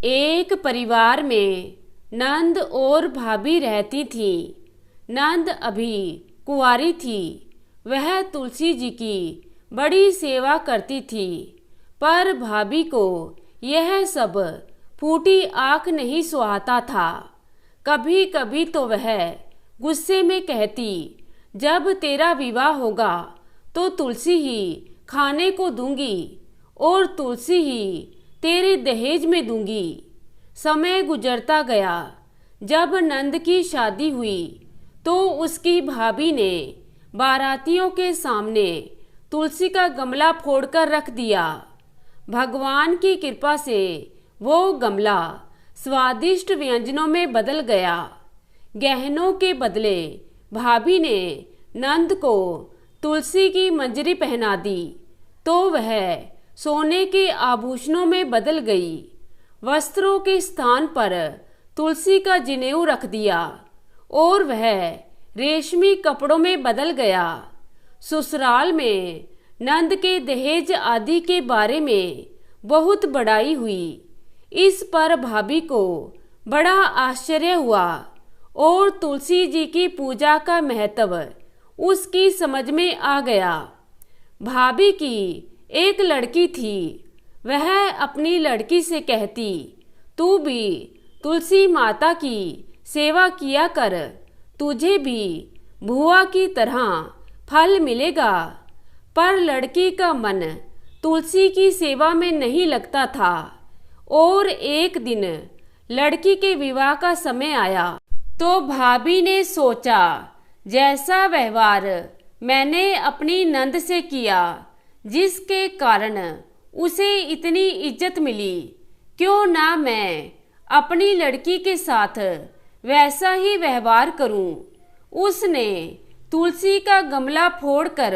एक परिवार में नंद और भाभी रहती थी। नंद अभी कुंवारी थी। वह तुलसी जी की बड़ी सेवा करती थी, पर भाभी को यह सब फूटी आंख नहीं सुहाता था। कभी कभी तो वह गुस्से में कहती, जब तेरा विवाह होगा तो तुलसी ही खाने को दूंगी और तुलसी ही तेरे दहेज में दूंगी। समय गुजरता गया। जब नंद की शादी हुई तो उसकी भाभी ने बारातियों के सामने तुलसी का गमला फोड़कर रख दिया। भगवान की कृपा से वो गमला स्वादिष्ट व्यंजनों में बदल गया। गहनों के बदले भाभी ने नंद को तुलसी की मंजरी पहना दी तो वह सोने के आभूषणों में बदल गई। वस्त्रों के स्थान पर तुलसी का जनेऊ रख दिया और वह रेशमी कपड़ों में बदल गया। ससुराल में नंद के दहेज आदि के बारे में बहुत बड़ाई हुई। इस पर भाभी को बड़ा आश्चर्य हुआ और तुलसी जी की पूजा का महत्व उसकी समझ में आ गया। भाभी की एक लड़की थी। वह अपनी लड़की से कहती, तू भी तुलसी माता की सेवा किया कर, तुझे भी भुआ की तरह फल मिलेगा। पर लड़की का मन तुलसी की सेवा में नहीं लगता था और एक दिन लड़की के विवाह का समय आया तो भाभी ने सोचा, जैसा व्यवहार मैंने अपनी नंद से किया, जिसके कारण उसे इतनी इज्जत मिली, क्यों ना मैं अपनी लड़की के साथ वैसा ही व्यवहार करूं। उसने तुलसी का गमला फोड़कर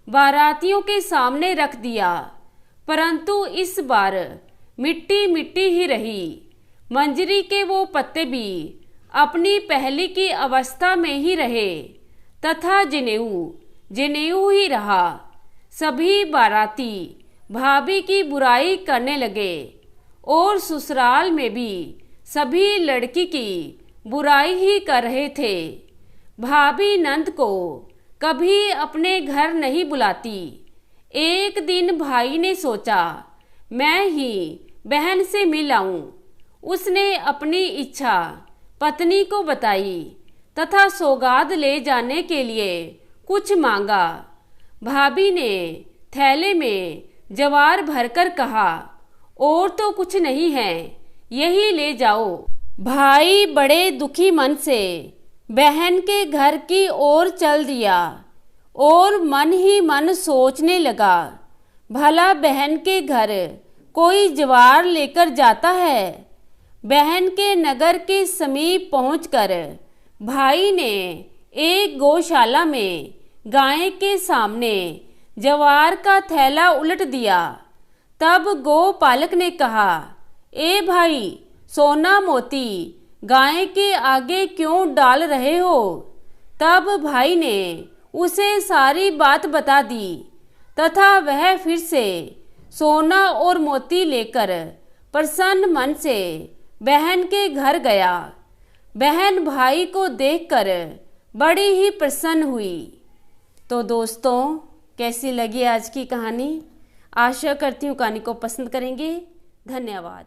बारातियों के सामने रख दिया, परंतु इस बार मिट्टी मिट्टी ही रही। मंजरी के वो पत्ते भी अपनी पहली की अवस्था में ही रहे तथा जनेऊ ही रहा। सभी बाराती भाभी की बुराई करने लगे और ससुराल में भी सभी लड़की की बुराई ही कर रहे थे। भाभी नंद को कभी अपने घर नहीं बुलाती। एक दिन भाई ने सोचा, मैं ही बहन से मिल आऊं। उसने अपनी इच्छा पत्नी को बताई तथा सौगात ले जाने के लिए कुछ मांगा। भाभी ने थैले में जवार भरकर कहा, और तो कुछ नहीं है, यही ले जाओ। भाई बड़े दुखी मन से बहन के घर की ओर चल दिया और मन ही मन सोचने लगा, भला बहन के घर कोई जवार लेकर जाता है। बहन के नगर के समीप पहुंचकर भाई ने एक गौशाला में गाय के सामने जवार का थैला उलट दिया। तब गोपालक ने कहा, ए भाई, सोना मोती गाय के आगे क्यों डाल रहे हो? तब भाई ने उसे सारी बात बता दी तथा वह फिर से सोना और मोती लेकर प्रसन्न मन से बहन के घर गया। बहन भाई को देखकर बड़ी ही प्रसन्न हुई। तो दोस्तों, कैसी लगी आज की कहानी? आशा करती हूँ कहानी को पसंद करेंगे। धन्यवाद।